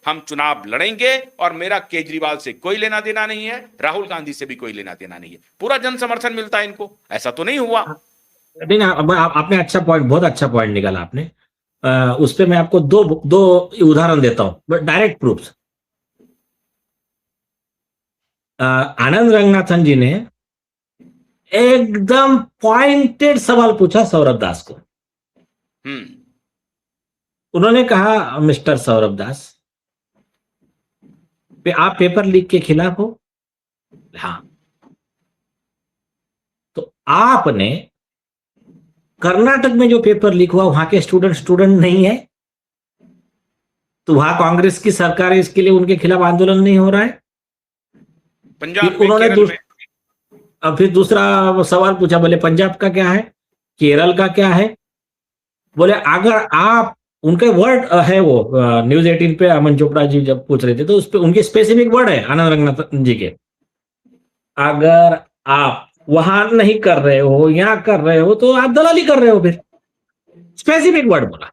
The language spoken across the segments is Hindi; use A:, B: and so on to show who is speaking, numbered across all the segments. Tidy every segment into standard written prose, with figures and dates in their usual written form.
A: हम चुनाव लड़ेंगे और मेरा केजरीवाल से कोई लेना देना नहीं है, राहुल गांधी से भी कोई लेना देना नहीं है। पूरा जन समर्थन मिलता है इनको, ऐसा तो नहीं हुआ।
B: नहीं ना, आपने अच्छा पॉइंट, बहुत अच्छा पॉइंट निकाला आपने। उस पे मैं आपको दो दो उदाहरण देता हूं, डायरेक्ट प्रूफ। आनंद रंगनाथन जी ने एकदम पॉइंटेड सवाल पूछा सौरभ दास को। उन्होंने कहा, मिस्टर सौरभ दास, आप पेपर लीक के खिलाफ हो? हाँ। तो आपने कर्नाटक में जो पेपर लीक हुआ, वहां के स्टूडेंट नहीं है, तो वहां कांग्रेस की सरकार है, इसके लिए उनके खिलाफ आंदोलन नहीं हो रहा है।
A: पंजाब में, केरल में।
B: अब फिर दूसरा सवाल पूछा, बोले पंजाब का क्या है, केरल का क्या है? बोले अगर आप, उनके वर्ड है वो न्यूज 18 पे अमन चोपड़ा जी जब पूछ रहे थे, तो उस पे उनके स्पेसिफिक वर्ड है आनंद रंगनाथन जी के, अगर आप वहां नहीं कर रहे हो, यहां कर रहे हो, तो आप दलाली कर रहे हो। फिर स्पेसिफिक वर्ड बोला।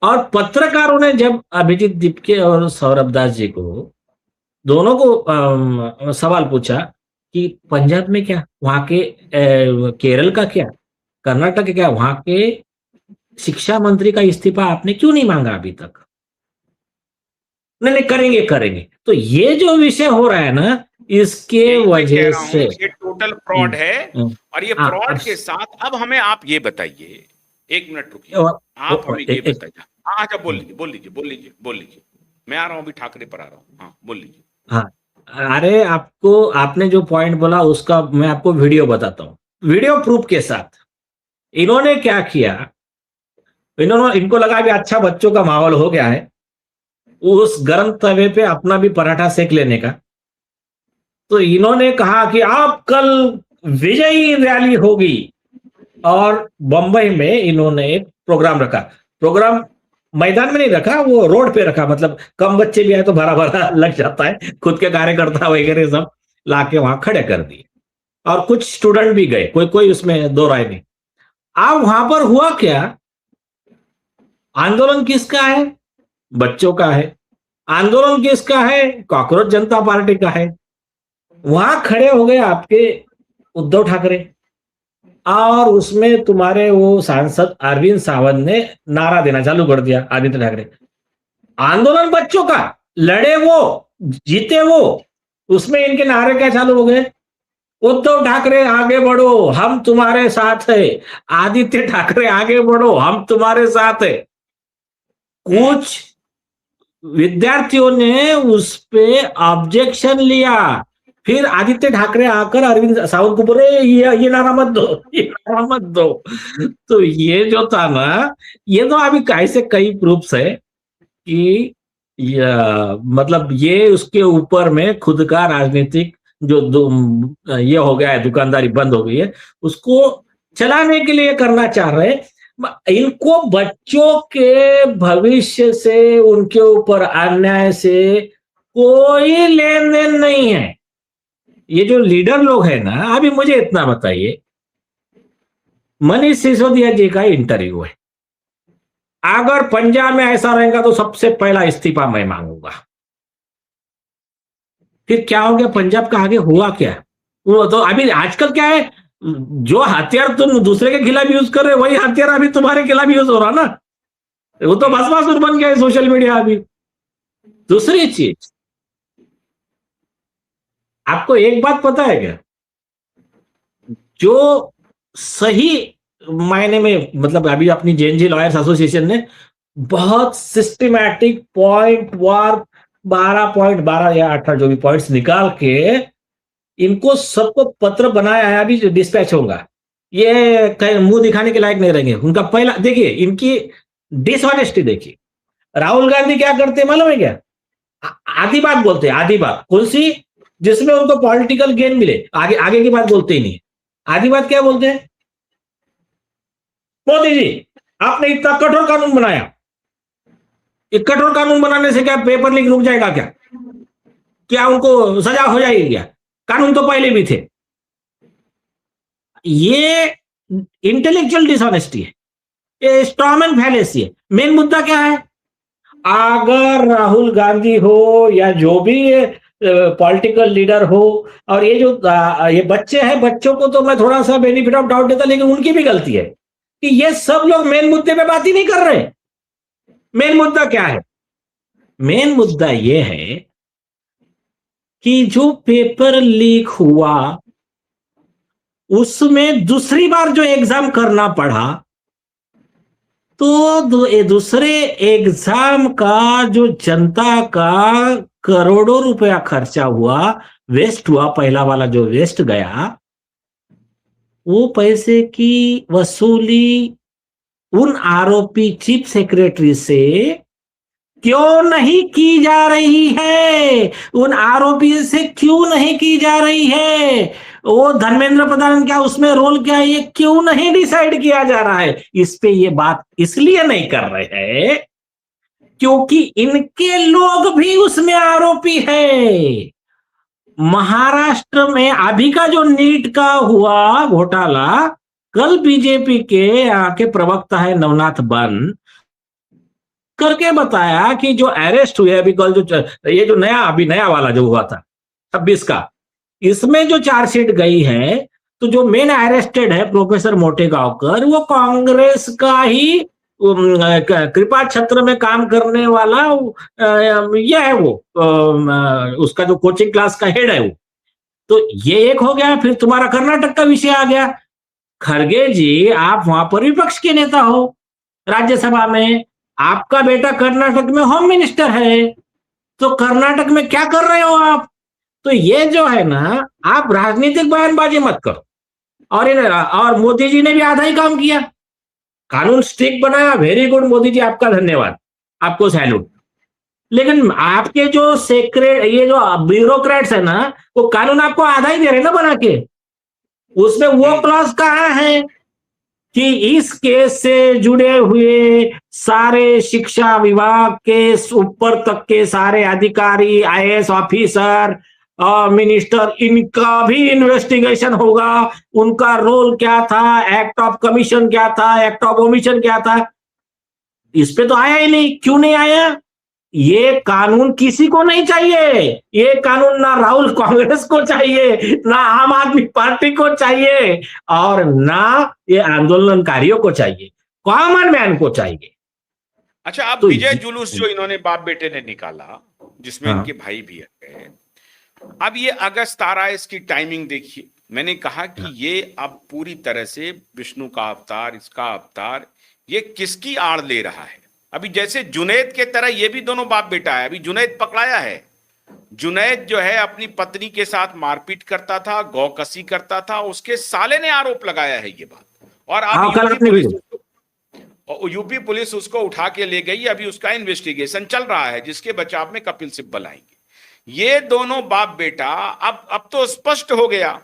B: और पत्रकारों ने जब अभिजीत दीपके और सौरभ दास जी को, दोनों को सवाल पूछा कि पंजाब में क्या, वहां के केरल का क्या, कर्नाटक क्या, वहां के शिक्षा मंत्री का इस्तीफा आपने क्यों नहीं मांगा अभी तक? नहीं करेंगे। तो ये जो विषय हो रहा है ना, इसके वजह से
A: ये टोटल फ्रॉड है। और ये फ्रॉड के साथ अब हमें आप ये बताइए, एक मिनट रुकिए, आप हमें ये बताइए। हाँ अच्छा, बोल लीजिए, मैं आ रहा हूं, अभी ठाकरे पर आ रहा हूँ। हाँ बोल लीजिए।
B: हाँ, अरे आपने जो पॉइंट बोला उसका मैं आपको वीडियो बताता हूँ, वीडियो प्रूफ के साथ। इन्होंने क्या किया, इनको लगा कि अच्छा बच्चों का माहौल हो गया है, उस गर्म तवे पे अपना भी पराठा सेक लेने का। तो इन्होंने कहा कि आप कल विजयी रैली होगी, और बंबई में इन्होंने एक प्रोग्राम रखा। प्रोग्राम मैदान में नहीं रखा, वो रोड पे रखा, मतलब कम बच्चे भी आए तो भरा भरा लग जाता है, खुद के कार्यकर्ता वगैरह सब लाके वहां खड़े कर दिए, और कुछ स्टूडेंट भी गए, कोई उसमें दो राय नहीं। अब वहां पर हुआ क्या, आंदोलन किसका है? बच्चों का है। आंदोलन किसका है? कॉकरोच जनता पार्टी का है। वहां खड़े हो गए आपके उद्धव ठाकरे, और उसमें तुम्हारे वो सांसद अरविंद सावंत ने नारा देना चालू कर दिया, आदित्य ठाकरे। आंदोलन बच्चों का, लड़े वो, जीते वो, उसमें इनके नारे क्या चालू हो गए? उद्धव ठाकरे आगे बढ़ो, हम तुम्हारे साथ है। आदित्य ठाकरे आगे बढ़ो, हम तुम्हारे साथ है। कुछ विद्यार्थियों ने उस पे ऑब्जेक्शन लिया, फिर आदित्य ठाकरे आकर अरविंद सावंत को बोले ये नारा मत दो, ये नारा मत दो। तो ये जो था ना, ये तो अभी ऐसे कई प्रूफ्स है कि मतलब ये उसके ऊपर में खुद का राजनीतिक जो ये हो गया है, दुकानदारी बंद हो गई है, उसको चलाने के लिए करना चाह रहे हैं। इनको बच्चों के भविष्य से, उनके ऊपर अन्याय से कोई लेन देन नहीं है। ये जो लीडर लोग हैं ना, अभी मुझे इतना बताइए, मनीष सिसोदिया जी का इंटरव्यू है, अगर पंजाब में ऐसा रहेगा तो सबसे पहला इस्तीफा मैं मांगूंगा। फिर क्या हो गया, पंजाब का आगे हुआ क्या? वो तो अभी आजकल क्या है, जो हथियार तुम दूसरे के खिलाफ यूज कर रहे हो, वही हथियार अभी तुम्हारे खिलाफ यूज हो रहा ना। वो तो भस्मासुर बन गया है सोशल मीडिया अभी। दूसरी चीज, आपको एक बात पता है क्या, जो सही मायने में, मतलब अभी अपनी जेएनजी लॉयर्स एसोसिएशन ने बहुत सिस्टमैटिक पॉइंट वार 12 या 18 जो भी पॉइंट्स निकाल के इनको सबको पत्र बनाया है, अभी जो डिस्पैच होगा, ये मुंह दिखाने के लायक नहीं रहेंगे। उनका पहला देखिए, इनकी डिसऑनेस्टी देखिए। राहुल गांधी क्या करते मालूम है क्या? आधी बात बोलते हैं, आधी बात कौन सी, जिसमें उनको पॉलिटिकल गेन मिले, आगे की बात बोलते ही नहीं। आधी बात क्या बोलते हैं? मोदी जी आपने इतना कठोर कानून बनाया, एक कठोर कानून बनाने से क्या पेपर लीक रुक जाएगा क्या? क्या उनको सजा हो जाएगी क्या? कानून तो पहले भी थे। ये इंटेलेक्चुअल डिसऑनेस्टी है, ये स्ट्रॉमैन फैलेसी है। मेन मुद्दा क्या है? अगर राहुल गांधी हो या जो भी पॉलिटिकल लीडर हो, और ये जो ये बच्चे हैं, बच्चों को तो मैं थोड़ा सा बेनिफिट ऑफ डाउट देता, लेकिन उनकी भी गलती है कि ये सब लोग मेन मुद्दे पे बात ही नहीं कर रहे। मेन मुद्दा क्या है? मेन मुद्दा ये है कि जो पेपर लीक हुआ उसमें दूसरी बार जो एग्जाम करना पड़ा, तो ये दूसरे एग्जाम का जो जनता का करोड़ों रुपया खर्चा हुआ, वेस्ट हुआ, पहला वाला जो वेस्ट गया, वो पैसे की वसूली उन आरोपी चीफ सेक्रेटरी से क्यों नहीं की जा रही है? उन आरोपी से क्यों नहीं की जा रही है? वो धर्मेंद्र प्रधान क्या उसमें रोल क्या है, ये क्यों नहीं डिसाइड किया जा रहा है? इस पे ये बात इसलिए नहीं कर रहे हैं क्योंकि इनके लोग भी उसमें आरोपी है। महाराष्ट्र में अभी का जो नीट का हुआ घोटाला, कल बीजेपी के प्रवक्ता है नवनाथ बन करके बताया कि जो अरेस्ट हुए अभी कल, जो ये जो नया वाला जो हुआ था 26 का, इसमें जो चार्जशीट गई है, तो जो मेन अरेस्टेड है प्रोफेसर मोटेगांवकर, वो कांग्रेस का ही कृपा छत्र में काम करने वाला यह है, वो उसका जो कोचिंग क्लास का हेड है वो। तो ये एक हो गया। फिर तुम्हारा कर्नाटक का विषय आ गया। खड़गे जी, आप वहां पर विपक्ष के नेता हो राज्यसभा में, आपका बेटा कर्नाटक में होम मिनिस्टर है, तो कर्नाटक में क्या कर रहे हो आप? तो ये जो है ना, आप राजनीतिक बयानबाजी मत करो। और मोदी जी ने भी आधा ही काम किया, कानून स्ट्रिक्ट बनाया, वेरी गुड मोदी जी, आपका धन्यवाद, आपको सैल्यूट। लेकिन आपके जो ये जो ब्यूरोक्रेट्स है ना, वो कानून आपको आधा ही दे रहे ना बना के। उसमें वो क्लॉज कहाँ है कि इस केस से जुड़े हुए सारे शिक्षा विभाग के ऊपर तक के सारे अधिकारी, आईएएस ऑफिसर और मिनिस्टर, इनका भी इन्वेस्टिगेशन होगा। उनका रोल क्या था, एक्ट ऑफ कमीशन क्या था, एक्ट ऑफ ओमिशन क्या था, इस पे तो आया ही नहीं। क्यों नहीं आया? ये कानून किसी को नहीं चाहिए। ये कानून ना राहुल कांग्रेस को चाहिए, ना आम आदमी पार्टी को चाहिए, और ना ये आंदोलनकारियों को चाहिए, कॉमन मैन को चाहिए।
A: अच्छा, अब
B: तो
A: विजय जुलूस जो इन्होंने बाप बेटे ने निकाला, जिसमें
B: हाँ,
A: इनके भाई भी है, अब ये अगस्त आ रहा है, इसकी टाइमिंग देखिए। मैंने कहा कि ये अब पूरी तरह से विष्णु का अवतार, इसका अवतार, ये किसकी आड़ ले रहा है? अभी जैसे जुनैद के तरह ये भी दोनों बाप बेटा है। अभी जुनैद पकड़ाया है। जुनैद जो है अपनी पत्नी के साथ मारपीट करता था, गौकसी करता था, उसके साले ने आरोप लगाया है ये बात। और अब यूपी पुलिस उसको उठा के ले गई। अभी उसका इन्वेस्टिगेशन चल रहा है, जिसके बचाव में कपिल सिब्बल आएंगे। ये दोनों बाप बेटा अब तो स्पष्ट हो गया।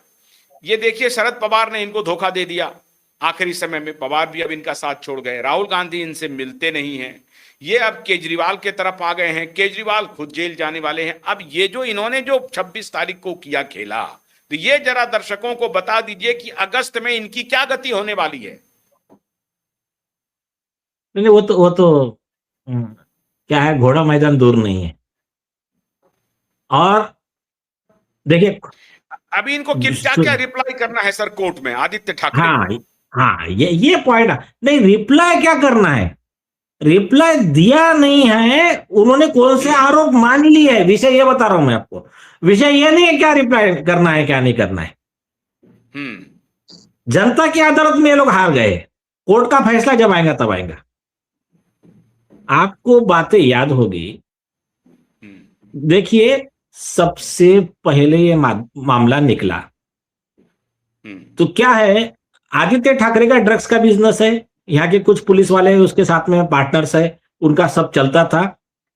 A: ये देखिए, शरद पवार ने इनको धोखा दे दिया आखिरी समय में। पवार भी अब इनका साथ छोड़ गए। राहुल गांधी इनसे मिलते नहीं हैं। ये अब केजरीवाल के तरफ आ गए हैं। केजरीवाल खुद जेल जाने वाले हैं। अब ये जो इन्होंने जो 26 तारीख को किया खेला, तो ये जरा दर्शकों को बता दीजिए कि अगस्त में इनकी क्या गति होने वाली है।
B: नहीं, वो तो क्या है, घोड़ा मैदान दूर नहीं है। और देखिए,
A: अभी इनको क्या क्या रिप्लाई करना है सर कोर्ट में, आदित्य ठाकरे?
B: हाँ हाँ, ये पॉइंट नहीं। रिप्लाई क्या करना है? रिप्लाई दिया नहीं है उन्होंने। कौन से आरोप मान लिए है, विषय ये बता रहा हूं मैं आपको। विषय ये नहीं है क्या रिप्लाई करना है, क्या नहीं करना है। जनता की अदालत में ये लोग हार गए। कोर्ट का फैसला जब आएगा तब आएगा। आपको बातें याद होगी। देखिए, सबसे पहले ये मामला निकला तो क्या है, आदित्य ठाकरे का ड्रग्स का बिजनेस है, यहाँ के कुछ पुलिस वाले उसके साथ में पार्टनर्स है, उनका सब चलता था।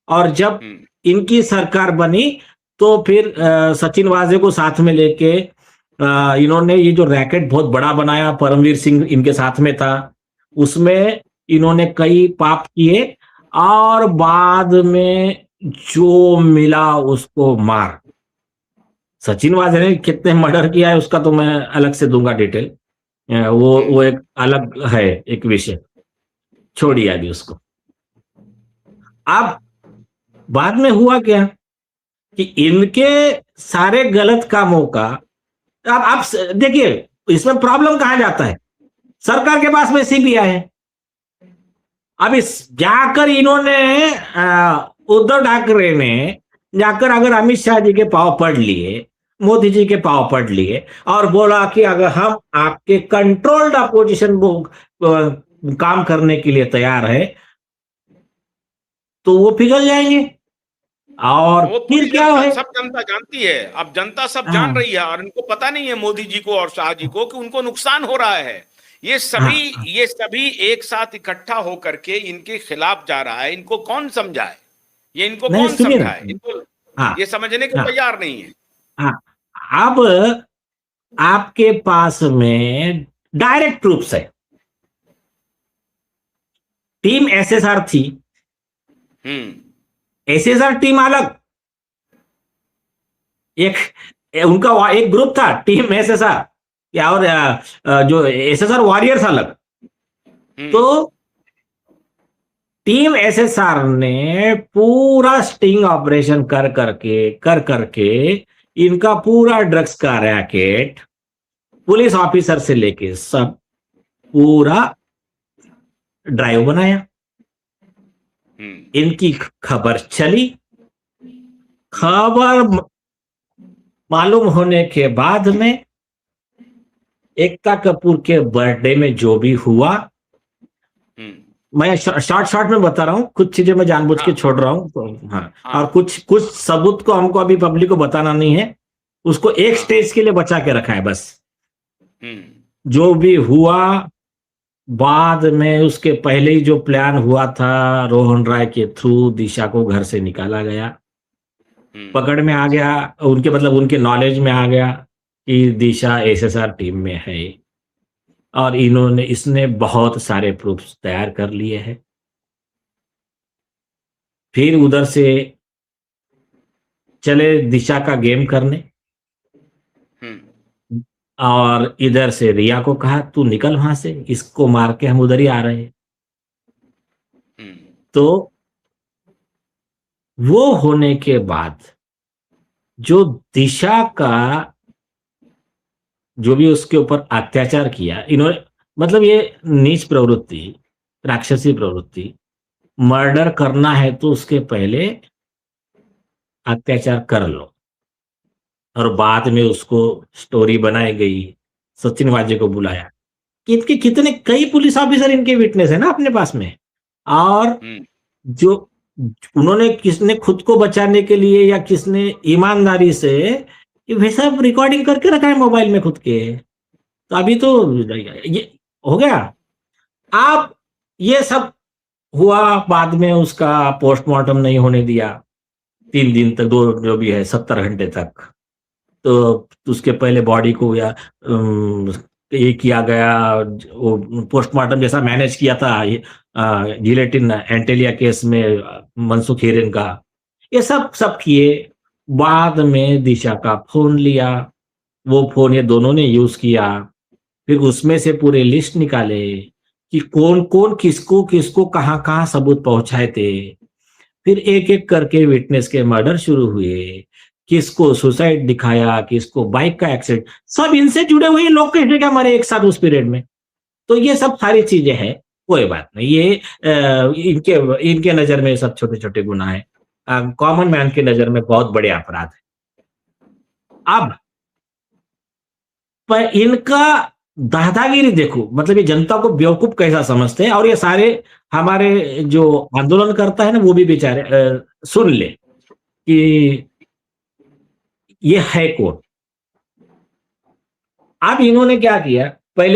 B: और जब इनकी सरकार बनी तो फिर सचिन वाजे को साथ में लेके इन्होंने ये जो रैकेट बहुत बड़ा बनाया, परमवीर सिंह इनके साथ में था, उसमें इन्होंने कई पाप किए और बाद में जो मिला उसको मार। सचिन वाजे ने कितने मर्डर किया है उसका तो मैं अलग से दूंगा डिटेल, वो एक अलग है, एक विषय, छोड़िए अभी उसको। अब बाद में हुआ क्या कि इनके सारे गलत कामों का, अब आप देखिए इसमें प्रॉब्लम कहां जाता है, सरकार के पास में सीबीआई है। अब इस जाकर इन्होंने उद्धव ठाकरे ने जाकर अगर अमित शाह जी के पांव पढ़ लिए, मोदी जी के पांव पढ़ लिए और बोला कि अगर हम आपके कंट्रोल्ड अपोजिशन काम करने के लिए तैयार है, तो वो पिघल जाएंगे। और
A: वो
B: फिर
A: पूरी
B: क्या
A: जनता,
B: है,
A: सब जनता जानती है, अब जनता सब जान
B: हाँ
A: रही है, और इनको पता नहीं है मोदी जी को और शाह जी को कि उनको नुकसान हो रहा है। ये
B: हाँ
A: सभी ये सभी एक साथ इकट्ठा होकर के इनके खिलाफ जा रहा है। इनको कौन समझाए? ये इनको
B: नहीं
A: कौन
B: सुनिए ना,
A: समझाए? इनको
B: हाँ
A: ये समझने को
B: हाँ
A: तैयार नहीं है।
B: हाँ। अब आपके पास में डायरेक्ट प्रूफ्स है। टीम एसएसआर थी, एसएसआर टीम अलग, एक उनका एक ग्रुप था टीम एसएसआर, या और जो एसएसआर वॉरियर्स अलग। तो टीम एसएसआर ने पूरा स्टिंग ऑपरेशन कर करके इनका पूरा ड्रग्स का रैकेट, पुलिस ऑफिसर से लेके सब पूरा ड्राइव बनाया। इनकी खबर चली, खबर मालूम होने के बाद में एकता कपूर के बर्थडे में जो भी हुआ, मैं शॉर्ट में बता रहा हूं, कुछ चीजें मैं जानबूझ के छोड़ रहा हूं तो, हाँ। और कुछ कुछ सबूत को हमको अभी पब्लिक को बताना नहीं है, उसको एक स्टेज के लिए बचा के रखा है बस। जो भी हुआ बाद में, उसके पहले ही जो प्लान हुआ था रोहन राय के थ्रू, दिशा को घर से निकाला गया, पकड़ में आ गया, उनके मतलब उनके नॉलेज में आ गया कि दिशा एसएसआर टीम में है, और इसने बहुत सारे प्रूफ्स तैयार कर लिए हैं। फिर उधर से चले दिशा का गेम करने, और इधर से रिया को कहा तू निकल वहां से, इसको मार के हम उधर ही आ रहे हैं। तो वो होने के बाद जो दिशा का जो भी उसके ऊपर अत्याचार किया इन्होंने, मतलब ये नीच प्रवृत्ति, राक्षसी प्रवृत्ति, मर्डर करना है तो उसके पहले अत्याचार कर लो, और बाद में उसको स्टोरी बनाई गई, सचिन वाजे को बुलाया, इनके कितने कई पुलिस ऑफिसर इनके विटनेस है ना अपने पास में। और जो उन्होंने किसने खुद को बचाने के लिए या किसने ईमानदारी से, ये सब रिकॉर्डिंग करके रखा है मोबाइल में खुद के। तो अभी तो ये हो गया। आप ये सब हुआ, बाद में उसका पोस्टमार्टम नहीं होने दिया 3 दिन तक, दो जो भी है 70 घंटे तक। तो उसके पहले बॉडी को या ये किया गया, वो पोस्टमार्टम जैसा मैनेज किया था गिलेटिन एंटेलिया केस में मनसुख हिरेन का, ये सब किए। बाद में दिशा का फोन लिया, वो फोन ये दोनों ने यूज किया, फिर उसमें से पूरे लिस्ट निकाले कि कौन कौन किसको किसको कहां कहां सबूत पहुंचाए थे। फिर एक एक करके विटनेस के मर्डर शुरू हुए, किसको सुसाइड दिखाया, किसको बाइक का एक्सीडेंट, सब इनसे जुड़े हुए लोग कैसे क्या मरे एक साथ उस पीरियड में। तो ये सब सारी चीजें हैं, कोई बात नहीं, ये इनके इनके नजर में सब छोटे छोटे गुनाह है, कॉमन मैन के नजर में बहुत बड़े अपराध है। अब पर इनका दादागिरी देखो, मतलब ये जनता को बेवकूफ कैसा समझते हैं, और ये सारे हमारे जो आंदोलन करता है ना वो भी बेचारे सुन ले कि ये है कौन। अब इन्होंने क्या किया, पहले